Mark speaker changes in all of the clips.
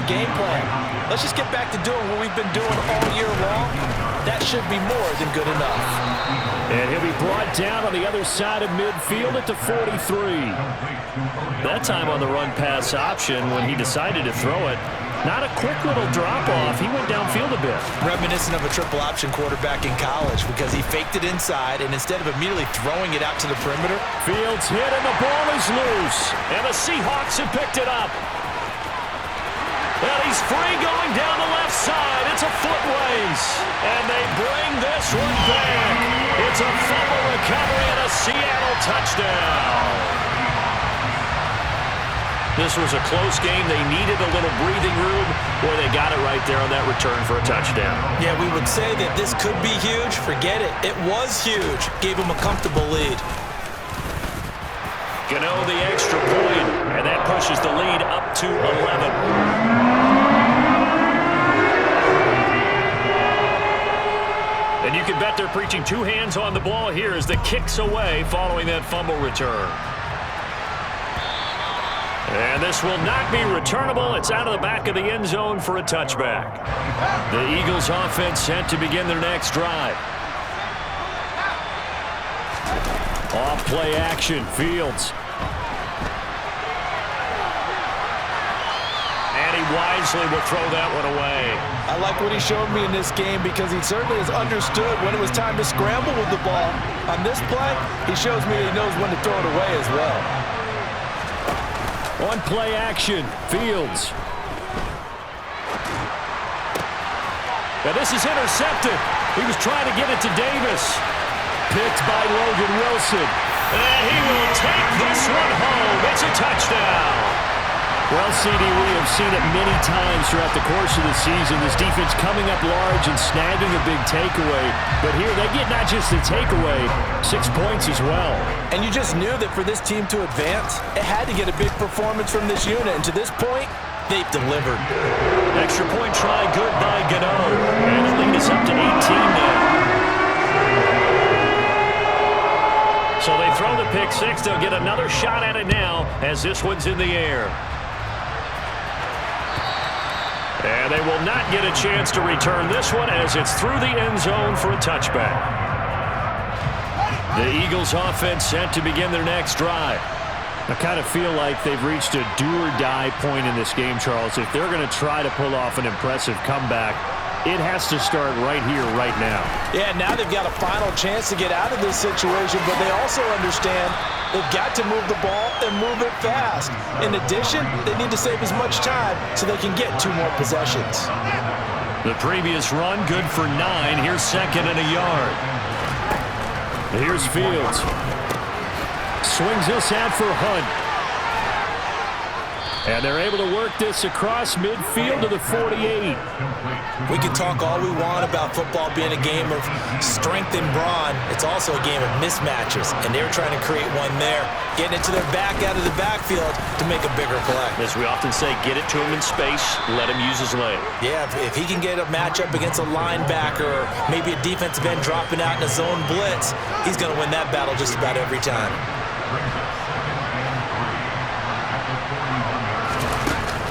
Speaker 1: game plan. Let's just get back to doing what we've been doing all year long. That should be more than good enough.
Speaker 2: And he'll be brought down on the other side of midfield at the 43. That time on the run-pass option when he decided to throw it. Not a quick little drop-off. He went downfield a bit.
Speaker 1: Reminiscent of a triple option quarterback in college because he faked it inside, and instead of immediately throwing it out to the perimeter.
Speaker 2: Fields hit, and the ball is loose. And the Seahawks have picked it up. And he's free going down the left side. It's a foot race. And they bring this one back. It's a fumble recovery and a Seattle touchdown. This was a close game. They needed a little breathing room. Boy, they got it right there on that return for a touchdown.
Speaker 1: Yeah, we would say that this could be huge. Forget it. It was huge. Gave him a comfortable lead.
Speaker 2: Gano the extra point, and that pushes the lead up to 11. And you can bet they're preaching two hands on the ball here as the kick's away following that fumble return. And this will not be returnable. It's out of the back of the end zone for a touchback. The Eagles offense set to begin their next drive. Off play action, Fields. And he wisely will throw that one away.
Speaker 1: I like what he showed me in this game because he certainly has understood when it was time to scramble with the ball. On this play, he shows me that he knows when to throw it away as well.
Speaker 2: On play action, Fields. Now this is intercepted. He was trying to get it to Davis. Picked by Logan Wilson. And he will take this one home. It's a touchdown. Well, CD, we have seen it many times throughout the course of the season. This defense coming up large and snagging a big takeaway. But here they get not just the takeaway, 6 points as well.
Speaker 1: And you just knew that for this team to advance, it had to get a big performance from this unit. And to this point, they've delivered.
Speaker 2: Extra point try good by Gano. And the lead is up to 18 now. So they throw the pick six. They'll get another shot at it now as this one's in the air. And they will not get a chance to return this one as it's through the end zone for a touchback. The Eagles offense set to begin their next drive. I kind of feel like they've reached a do-or-die point in this game, Charles. If they're going to try to pull off an impressive comeback, it has to start right here, right now.
Speaker 1: Yeah, now they've got a final chance to get out of this situation, but they also understand they've got to move the ball and move it fast. In addition, they need to save as much time so they can get 2 more possessions.
Speaker 2: The previous run, good for 9. Here's second and a yard. Here's Fields. Swings this out for Hunt. And they're able to work this across midfield to the 48.
Speaker 1: We can talk all we want about football being a game of strength and brawn. It's also a game of mismatches, and they're trying to create one there, getting it to their back out of the backfield to make a bigger play.
Speaker 2: As we often say, get it to him in space, let him use his leg.
Speaker 1: Yeah, if he can get a matchup against a linebacker or maybe a defensive end dropping out in a zone blitz, he's going to win that battle just about every time.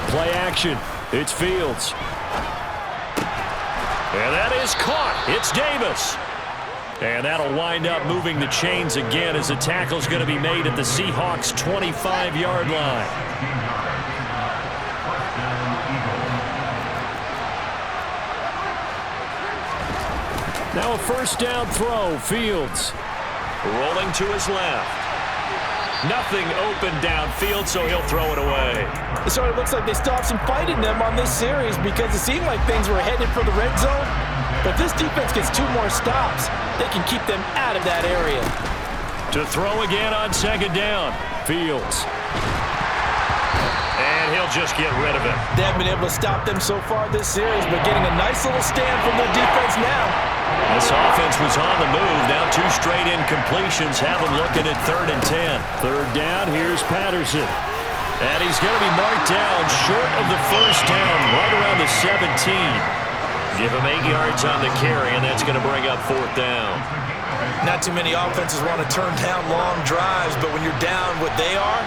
Speaker 2: Play action. It's Fields. And that is caught. It's Davis. And that'll wind up moving the chains again as the tackle's going to be made at the Seahawks' 25-yard line. Now a first down throw. Fields rolling to his left. Nothing open downfield, so he'll throw it away.
Speaker 1: It sort of looks like they stopped some fight in them on this series because it seemed like things were headed for the red zone. But if this defense gets 2 more stops, they can keep them out of that area.
Speaker 2: To throw again on second down, Fields. And he'll just get rid of it.
Speaker 1: They haven't been able to stop them so far this series, but getting a nice little stand from their defense now.
Speaker 2: This offense was on the move. Now 2 straight incompletions have them looking at 3rd and 10. Third down, here's Patterson. And he's going to be marked down short of the first down, right around the 17. Give him 8 yards on the carry, and that's going to bring up 4th down.
Speaker 1: Not too many offenses want to turn down long drives, but when you're down what they are,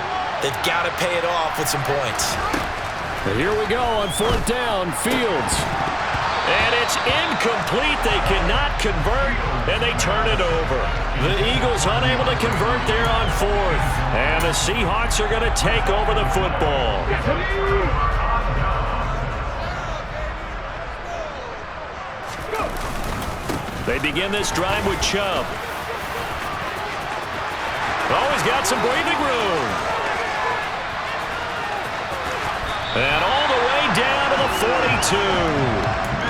Speaker 1: they've got to pay it off with some points.
Speaker 2: Here we go on 4th down, Fields. And it's incomplete. They cannot convert, and they turn it over. The Eagles unable to convert there on 4th. And the Seahawks are going to take over the football. They begin this drive with Chubb. Oh, he's got some breathing room. And all the way down to the 42.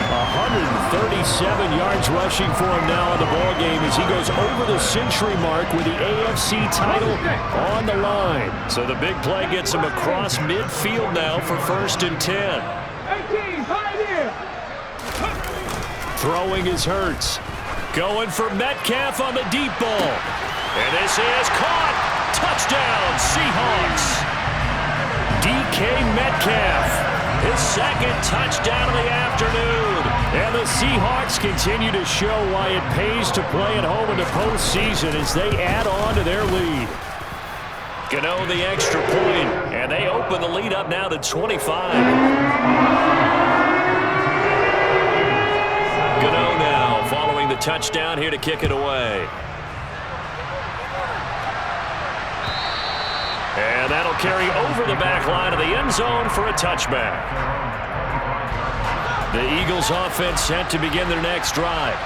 Speaker 2: 137 yards rushing for him now in the ballgame as he goes over the century mark with the AFC title on the line. So the big play gets him across midfield now for 1st and 10. Throwing is Hurts. Going for Metcalf on the deep ball. And this is caught. Touchdown, Seahawks. DK Metcalf. His 2nd touchdown of the afternoon. And the Seahawks continue to show why it pays to play at home in the postseason as they add on to their lead. Gano the extra point, and they open the lead up now to 25. Gano now following the touchdown here to kick it away. And that'll carry over the back line of the end zone for a touchback. The Eagles offense set to begin their next drive.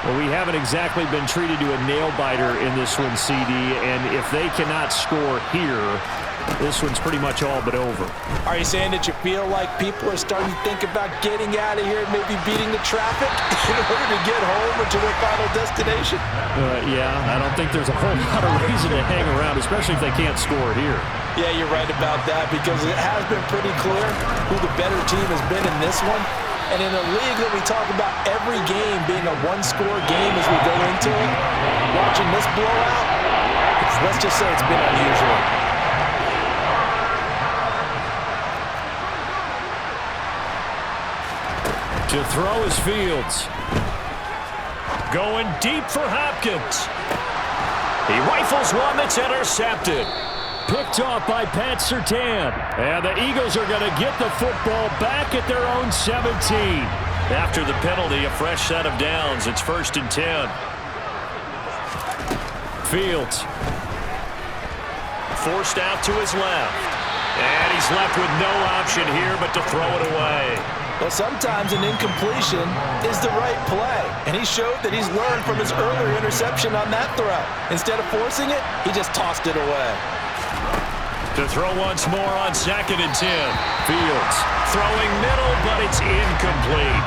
Speaker 2: Well, we haven't exactly been treated to a nail-biter in this one, CD, and if they cannot score here, this one's pretty much all but over.
Speaker 1: Are you saying that you feel like people are starting to think about getting out of here and maybe beating the traffic in order to get home or to their final destination?
Speaker 2: Yeah, I don't think there's a whole lot of reason to hang around, especially if they can't score here.
Speaker 1: Yeah, you're right about that because it has been pretty clear who the better team has been in this one. And in a league that we talk about every game being a one-score game as we go into it, watching this blowout, let's just say it's been unusual.
Speaker 2: To throw is Fields. Going deep for Hopkins. He rifles one that's intercepted. Picked off by Pat Surtain. And the Eagles are going to get the football back at their own 17. After the penalty, a fresh set of downs. It's 1st and 10. Fields. Forced out to his left. And he's left with no option here but to throw it away.
Speaker 1: Well, sometimes an incompletion is the right play. And he showed that he's learned from his earlier interception on that throw. Instead of forcing it, he just tossed it away.
Speaker 2: To throw once more on 2nd and 10. Fields throwing middle, but it's incomplete.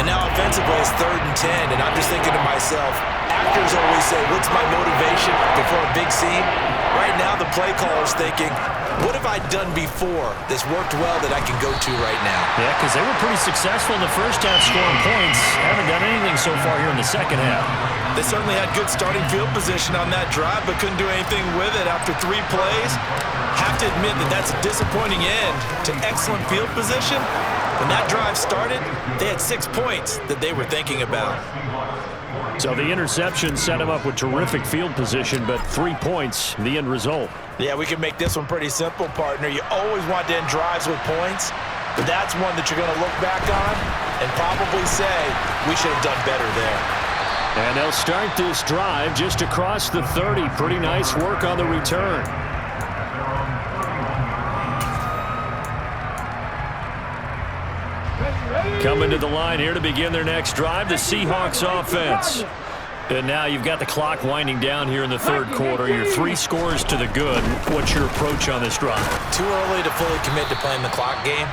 Speaker 1: And now offensively it's 3rd and 10, and I'm just thinking to myself, actors always say, what's my motivation before a big scene? Right now the play caller's thinking, what have I done before that's worked well that I can go to right now?
Speaker 2: Yeah, because they were pretty successful in the first half scoring points. Haven't done anything so far here in the second half.
Speaker 1: They certainly had good starting field position on that drive, but couldn't do anything with it after 3 plays. Have to admit that that's a disappointing end to excellent field position. When that drive started, they had 6 points that they were thinking about.
Speaker 2: So the interception set him up with terrific field position, but 3 points, the end result.
Speaker 1: Yeah, we can make this one pretty simple, partner. You always want to end drives with points, but that's one that you're going to look back on and probably say, we should have done better there.
Speaker 2: And they'll start this drive just across the 30. Pretty nice work on the return. Coming to the line here to begin their next drive, the Seahawks offense. And now you've got the clock winding down here in the 3rd quarter. Your 3 scores to the good. What's your approach on this drive?
Speaker 1: Too early to fully commit to playing the clock game.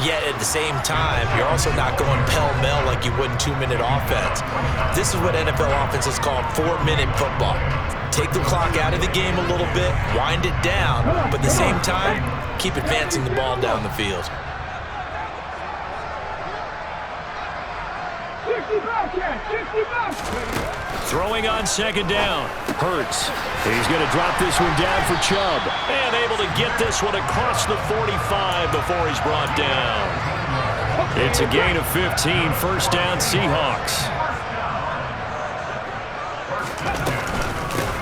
Speaker 1: Yet at the same time, you're also not going pell-mell like you would in 2-minute offense. This is what NFL offenses call 4-minute football. Take the clock out of the game a little bit, wind it down, but at the same time, keep advancing the ball down the field.
Speaker 2: Throwing on 2nd down. Hurts. He's going to drop this one down for Chubb. And able to get this one across the 45 before he's brought down. It's a gain of 15. 1st down, Seahawks.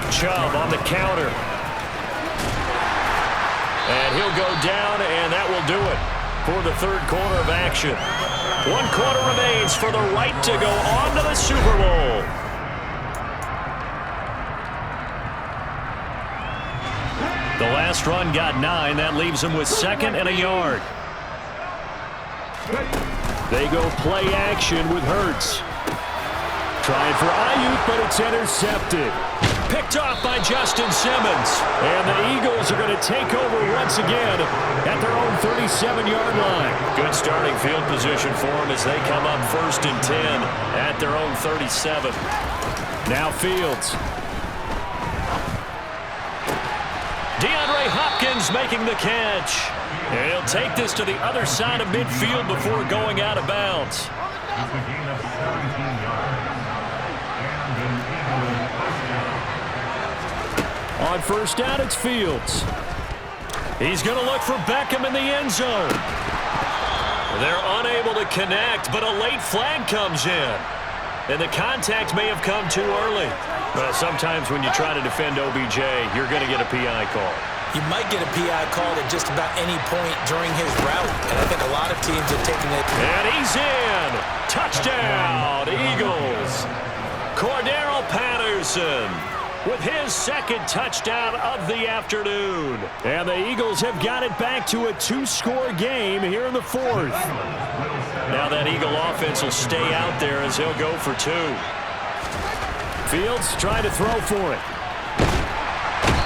Speaker 2: Chubb on the counter. And he'll go down, and that will do it. for the third quarter of action. 1 quarter remains for the right to go on to the Super Bowl. The last run got 9. That leaves him with 2nd and a yard. They go play action with Hurts. Trying for Ayuk, but it's intercepted. Picked off by Justin Simmons. And the Eagles are going to take over once again at their own 37-yard line. Good starting field position for them as they come up 1st and 10 at their own 37. Now Fields. DeAndre Hopkins making the catch. And he'll take this to the other side of midfield before going out of bounds. On 1st down, it's Fields. He's going to look for Beckham in the end zone. They're unable to connect, but a late flag comes in. And the contact may have come too early. Well, sometimes when you try to defend OBJ, you're going to get a PI call.
Speaker 1: You might get a PI call at just about any point during his route, and I think a lot of teams have taken it.
Speaker 2: And he's in. Touchdown, Eagles. Cordero Patterson with his 2nd touchdown of the afternoon. And the Eagles have got it back to a 2-score game here in the 4th. Now that Eagle offense will stay out there as he'll go for 2. Fields trying to throw for it.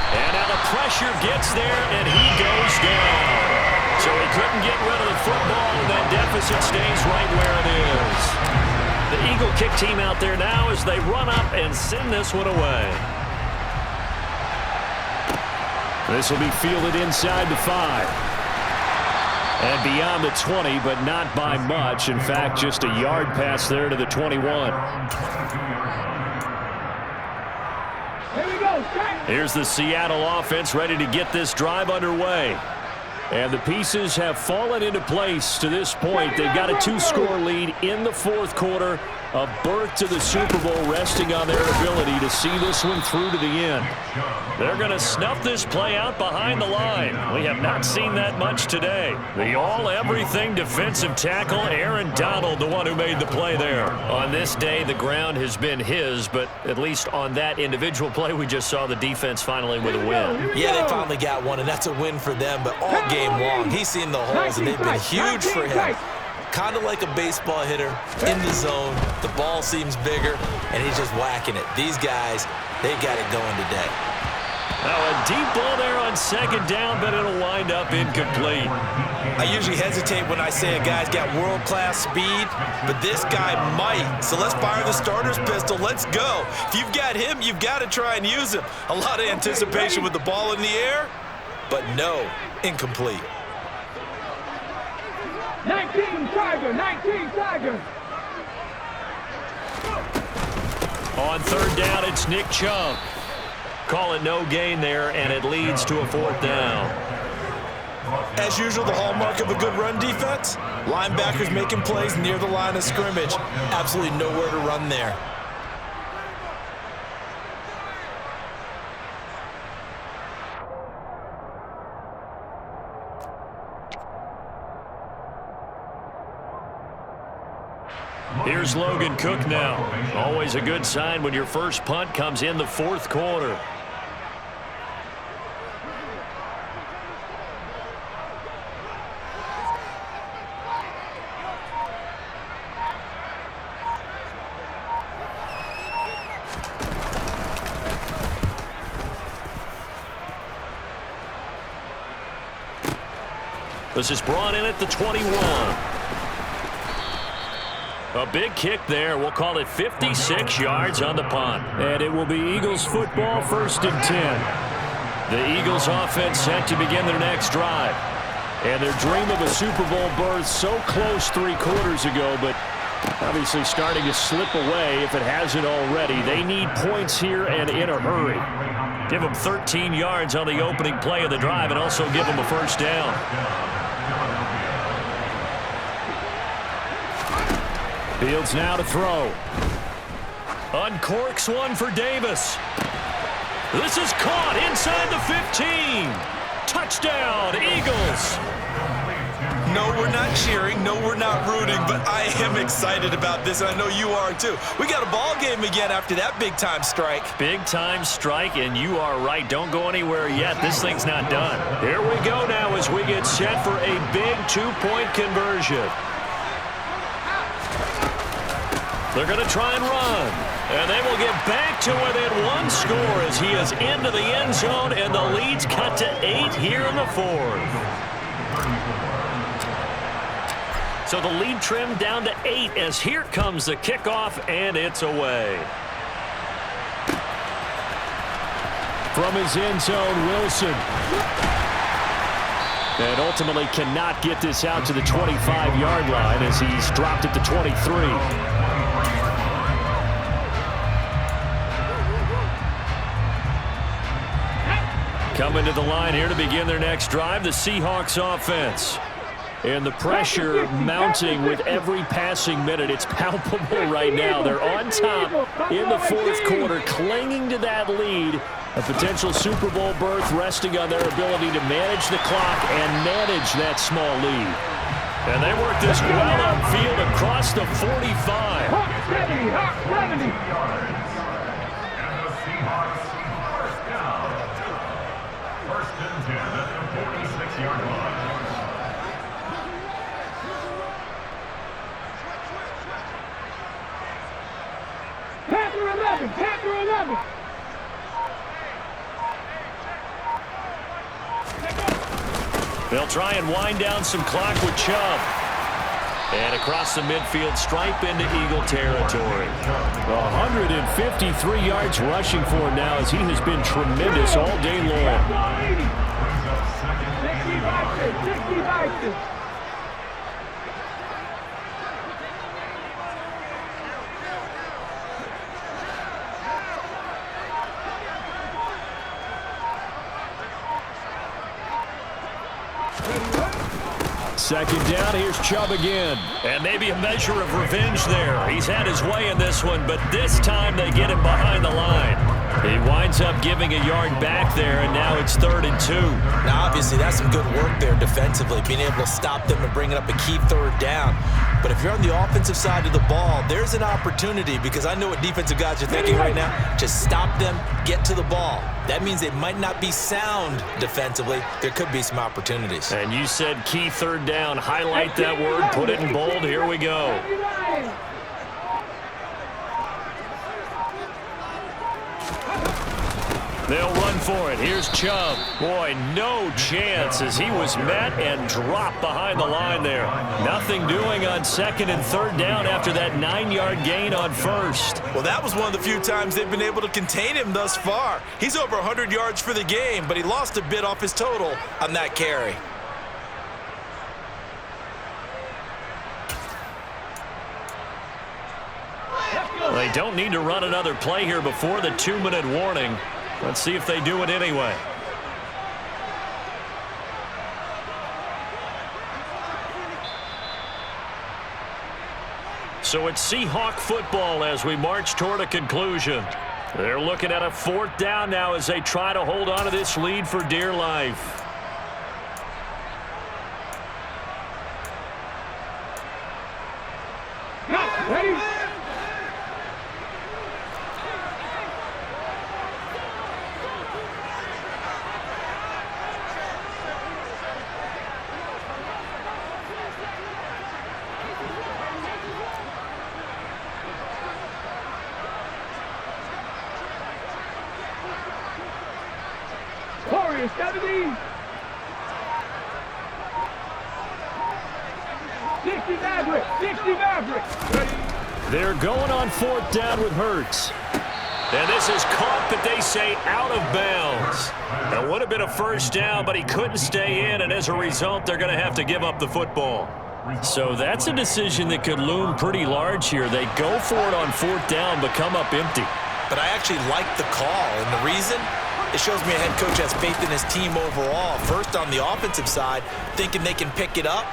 Speaker 2: And now the pressure gets there, and he goes down. So he couldn't get rid of the football, and that deficit stays right where it is. The Eagle kick team out there now as they run up and send this one away. This will be fielded inside the 5. And beyond the 20, but not by much. In fact, just a yard pass there to the 21. Here's the Seattle offense ready to get this drive underway. And the pieces have fallen into place to this point. They've got a 2-score lead in the 4th quarter. A berth to the Super Bowl resting on their ability to see this one through to the end. They're going to snuff this play out behind the line. We have not seen that much today. The all-everything defensive tackle, Aaron Donald, the one who made the play there. On this day, the ground has been his, but at least on that individual play, we just saw the defense finally with a win.
Speaker 1: Yeah, they finally got one, and that's a win for them, but all game long, he's seen the holes, and they've been huge for him. Kind of like a baseball hitter in the zone. The ball seems bigger, and he's just whacking it. These guys, they got it going today.
Speaker 2: Now a deep ball there on 2nd down, but it'll wind up incomplete.
Speaker 1: I usually hesitate when I say a guy's got world-class speed, but this guy might. So let's fire the starter's pistol. Let's go. If you've got him, you've got to try and use him. A lot of anticipation with the ball in the air, but no, incomplete.
Speaker 3: 19 Tiger.
Speaker 2: On 3rd down, it's Nick Chubb. Call it no gain there, and it leads to a 4th down.
Speaker 1: As usual, the hallmark of a good run defense, linebackers making plays near the line of scrimmage. Absolutely nowhere to run there.
Speaker 2: Here's Logan Cook now. Always a good sign when your first punt comes in the 4th quarter. This is brought in at the 21. A big kick there. We'll call it 56 yards on the punt. And it will be Eagles football, 1st and 10. The Eagles offense set to begin their next drive. And their dream of a Super Bowl berth so close 3 quarters ago, but obviously starting to slip away if it hasn't already. They need points here and in a hurry. Give them 13 yards on the opening play of the drive and also give them a 1st down. Fields now to throw. Uncorks one for Davis. This is caught inside the 15. Touchdown, Eagles.
Speaker 1: No, we're not cheering. No, we're not rooting. But I am excited about this, and I know you are too. We got a ball game again after that big-time strike.
Speaker 2: Big-time strike, and you are right. Don't go anywhere yet. This thing's not done. Here we go now as we get set for a big two-point conversion. They're going to try and run. And they will get back to within one score as he is into the end zone, and the lead's cut to 8 here in the fourth. So the lead trimmed down to 8 as here comes the kickoff, and it's away. From his end zone, Wilson. And ultimately cannot get this out to the 25-yard line as he's dropped at the 23. Coming to the line here to begin their next drive, the Seahawks offense. And the pressure mounting with every passing minute. It's palpable right now. They're on top in the fourth quarter, clinging to that lead. A potential Super Bowl berth resting on their ability to manage the clock and manage that small lead. And they work this well upfield across the 45.
Speaker 3: Hawk 70, Hawk 70. Panther 11.
Speaker 2: They'll try and wind down some clock with Chubb. And across the midfield stripe into Eagle territory.
Speaker 4: 153 yards rushing for him now as he has been tremendous all day long.
Speaker 3: 60
Speaker 4: Second down, here's Chubb again.
Speaker 2: And maybe a measure of revenge there. He's had his way in this one, but this time they get him behind the line. He winds up giving a yard back there, and now it's 3rd and 2.
Speaker 1: Now, obviously, that's some good work there defensively, being able to stop them and bringing up a key 3rd down. But if you're on the offensive side of the ball, there's an opportunity, because I know what defensive guys are thinking right now. Just stop them, get to the ball. That means they might not be sound defensively. There could be some opportunities.
Speaker 2: And you said key 3rd down. Highlight that word, put it in bold. Here we go. They'll run for it. Here's Chubb. Boy, no chance as he was met and dropped behind the line there. Nothing doing on 2nd and 3rd down after that 9-yard gain on 1st.
Speaker 1: Well, that was one of the few times they've been able to contain him thus far. He's over 100 yards for the game, but he lost a bit off his total on that carry.
Speaker 2: They don't need to run another play here before the 2-minute warning. Let's see if they do it anyway. So it's Seahawk football as we march toward a conclusion. They're looking at a 4th down now as they try to hold on to this lead for dear life.
Speaker 3: Ready? Warriors 70. 60 Maverick. 60 Maverick.
Speaker 4: They're going on 4th down with Hurts.
Speaker 2: And this is caught, but they say out of bounds. That would have been a 1st down, but he couldn't stay in, and as a result, they're going to have to give up the football. So that's a decision that could loom pretty large here. They go for it on 4th down, but come up empty.
Speaker 1: But I actually like the call, and the reason? It shows me a head coach has faith in his team overall. First on the offensive side, thinking they can pick it up.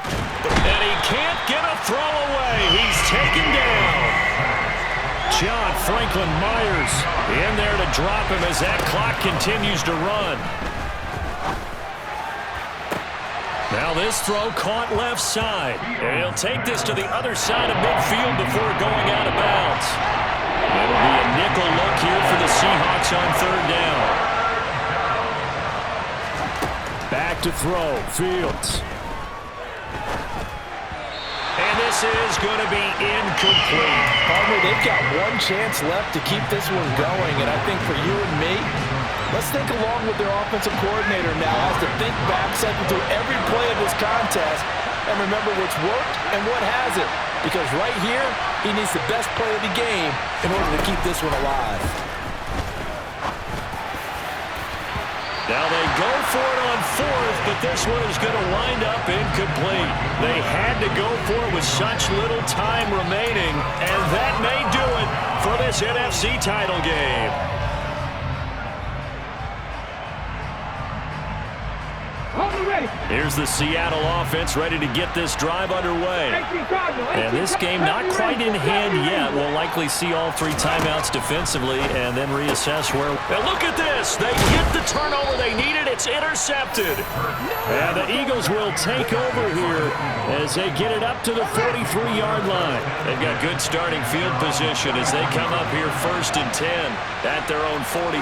Speaker 2: And he can't get a throw away. He's taken down. John Franklin Myers in there to drop him as that clock continues to run. Now this throw caught left side. And he'll take this to the other side of midfield before going out of bounds. It'll be a nickel look here for the Seahawks on third down.
Speaker 4: Back to throw. Fields.
Speaker 2: And this is going to be incomplete.
Speaker 1: Partner, they've got one chance left to keep this one going, and I think for you and me, let's think along with their offensive coordinator now as to think back, cycle through every play of this contest, and remember what's worked and what hasn't. Because right here, he needs the best play of the game in order to keep this one alive.
Speaker 2: Now they go for it on fourth, but this one is going to wind up incomplete. They had to go for it with such little time remaining, and that may do it for this NFC title game. Here's the Seattle offense ready to get this drive underway. And this game not quite in hand yet. We'll likely see all three timeouts defensively and then reassess where. Now look at this. They get the turnover they needed. It's intercepted.
Speaker 4: And the Eagles will take over here as they get it up to the 43-yard line.
Speaker 2: They've got good starting field position as they come up here 1st and 10 at their own 43.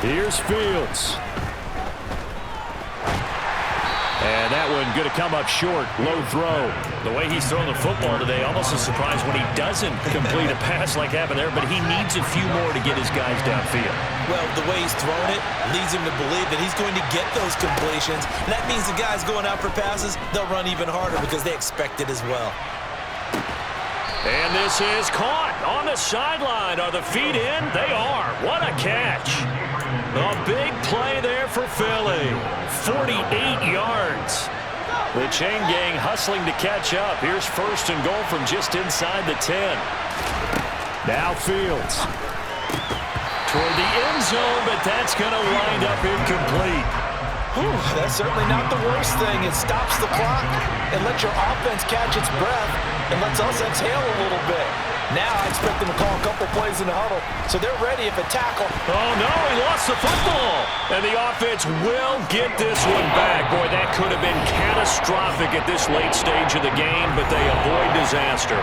Speaker 4: Here's Fields. And that one going to come up short. Low throw.
Speaker 2: The way he's thrown the football today, almost a surprise when he doesn't complete a pass like happened there, but he needs a few more to get his guys downfield.
Speaker 1: Well, the way he's thrown it leads him to believe that he's going to get those completions. And that means the guys going out for passes, they'll run even harder because they expect it as well.
Speaker 2: And this is caught on the sideline. Are the feet in? They are. What a catch. A big play there for Philly. 48 yards. The chain gang hustling to catch up. Here's 1st and goal from just inside the 10.
Speaker 4: Now Fields.
Speaker 2: Toward the end zone, but that's going to wind up incomplete.
Speaker 1: Whew, that's certainly not the worst thing. It stops the clock and lets your offense catch its breath and lets us exhale a little bit. Now I expect them to call a couple plays in the huddle, so they're ready if a tackle.
Speaker 2: Oh, no, he lost the football. And the offense will get this one back. Boy, that could have been catastrophic at this late stage of the game, but they avoid disaster.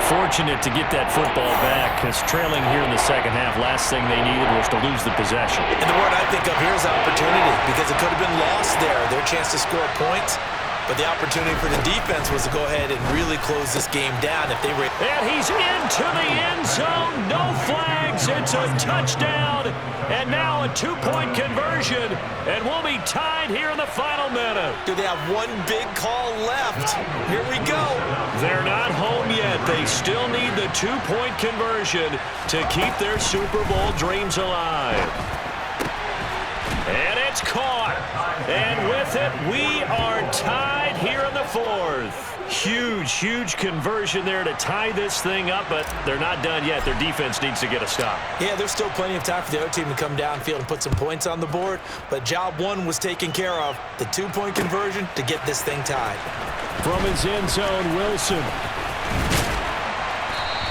Speaker 2: Fortunate to get that football back, because trailing here in the second half, last thing they needed was to lose the possession.
Speaker 1: And the word I think of here is opportunity, because it could have been lost there, their chance to score points. But the opportunity for the defense was to go ahead and really close this game down if they were.
Speaker 2: And he's into the end zone. No flags. It's a touchdown. And now a two-point conversion. And we'll be tied here in the final minute.
Speaker 1: Do they have one big call left? Here we go.
Speaker 2: They're not home yet. They still need the two-point conversion to keep their Super Bowl dreams alive. And it's caught. And with it, we are tied here in the 4th. Huge conversion there to tie this thing up, but they're not done yet. Their defense needs to get a stop.
Speaker 1: Yeah, there's still plenty of time for the other team to come downfield and put some points on the board, but job one was taken care of. The two-point conversion to get this thing tied.
Speaker 4: From his end zone, Wilson.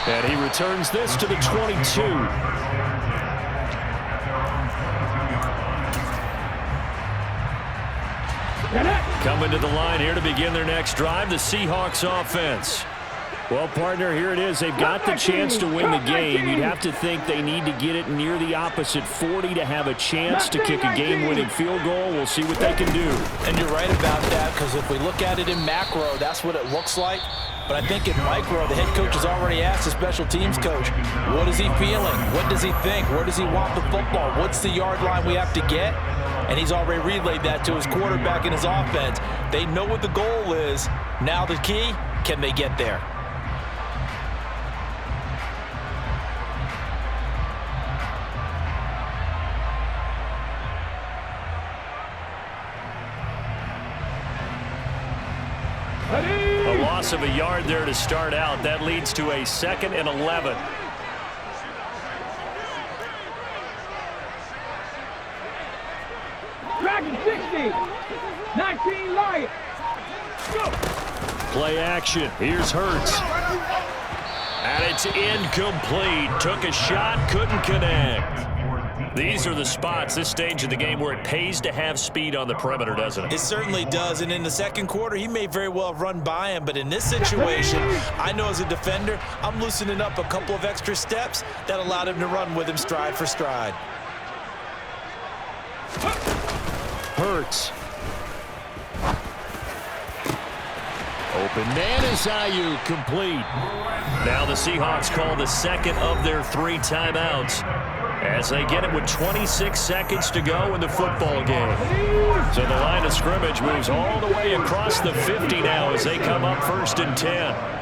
Speaker 4: And he returns this to the 22.
Speaker 2: Coming to the line here to begin their next drive, the Seahawks offense.
Speaker 4: Well, partner, here it is. They've got the chance to win the game. You'd have to think they need to get it near the opposite 40 to have a chance to kick a game-winning field goal. We'll see what they can do.
Speaker 1: And you're right about that, because if we look at it in macro, that's what it looks like. But I think in micro, the head coach has already asked the special teams coach, what is he feeling? What does he think? Where does he want the football? What's the yard line we have to get? And he's already relayed that to his quarterback and his offense. They know what the goal is. Now the key, can they get there?
Speaker 2: A loss of a yard there to start out. That leads to a 2nd and 11.
Speaker 3: Dragon 60. 19 Lions. Go.
Speaker 4: Play action. Here's Hurts.
Speaker 2: And it's incomplete. Took a shot, couldn't connect. These are the spots, this stage of the game, where it pays to have speed on the perimeter, doesn't it?
Speaker 1: It certainly does, and in the second quarter, he may very well have run by him, but in this situation, I know as a defender, I'm loosening up a couple of extra steps that allowed him to run with him stride for stride.
Speaker 4: Hurts. Open man is Ayuk, complete.
Speaker 2: Now the Seahawks call the second of their 3 timeouts as they get it with 26 seconds to go in the football game. So the line of scrimmage moves all the way across the 50 now as they come up 1st and 10.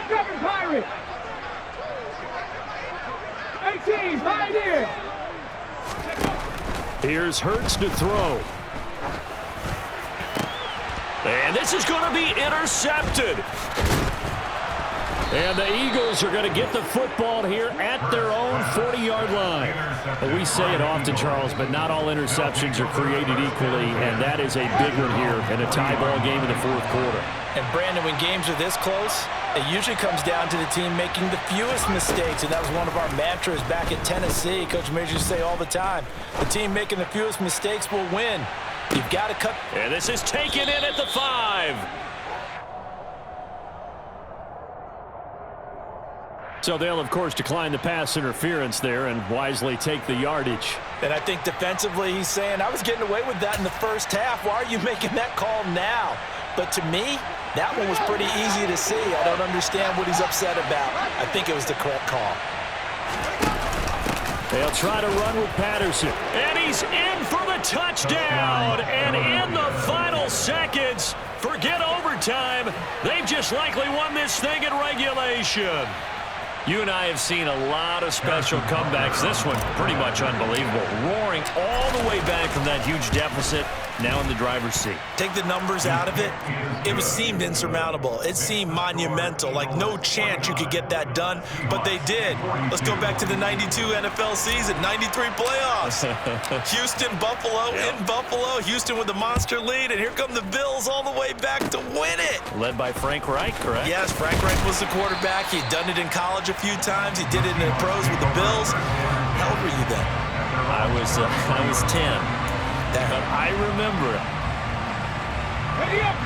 Speaker 3: Seven Pirates. 18, Pioneer.
Speaker 4: Here's Hurts to throw.
Speaker 2: And this is going to be intercepted.
Speaker 4: And the Eagles are going to get the football here at their own 40-yard line. Well, we say it often, Charles, but not all interceptions are created equally, and that is a big one here in a tie ball game in the 4th quarter.
Speaker 1: And, Brandon, when games are this close, it usually comes down to the team making the fewest mistakes, and that was one of our mantras back at Tennessee. Coach Major used to say all the time, the team making the fewest mistakes will win. You've got to cut.
Speaker 2: And this is taken in at the 5.
Speaker 4: So they'll, of course, decline the pass interference there and wisely take the yardage.
Speaker 1: And I think defensively he's saying, I was getting away with that in the first half. Why are you making that call now? But to me, that one was pretty easy to see. I don't understand what he's upset about. I think it was the correct call.
Speaker 4: They'll try to run with Patterson.
Speaker 2: And he's in for the touchdown. And in the final seconds, forget overtime. They've just likely won this thing in regulation. You and I have seen a lot of special comebacks. This one, pretty much unbelievable. Roaring all the way back from that huge deficit, now in the driver's seat.
Speaker 1: Take the numbers out of it. It seemed insurmountable. It seemed monumental, like no chance you could get that done, but they did. Let's go back to the 92 NFL season, 93 playoffs. Houston, Buffalo, in Buffalo. Houston with the monster lead, and here come the Bills all the way back to win it.
Speaker 2: Led by Frank Reich, correct?
Speaker 1: Yes, Frank Reich was the quarterback. He'd done it in college a few times. He did it in the pros with the Bills. How old were you then?
Speaker 2: I was 10. I remember it.
Speaker 3: Ready up.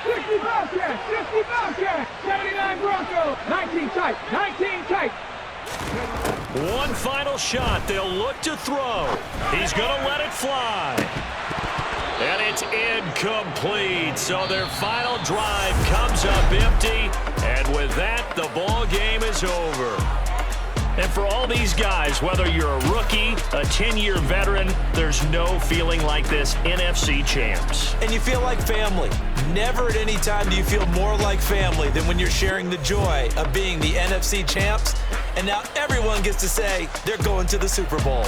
Speaker 3: Sixty Bobcat. 79 Broncos. 19 tight. 19 tight.
Speaker 2: One final shot. They'll look to throw. He's going to let it fly. And it's incomplete. So their final drive comes up empty. And with that, the ball game is over. And for all these guys, whether you're a rookie, a 10-year veteran, there's no feeling like this NFC champs.
Speaker 1: And you feel like family. Never at any time do you feel more like family than when you're sharing the joy of being the NFC champs. And now everyone gets to say they're going to the Super Bowl.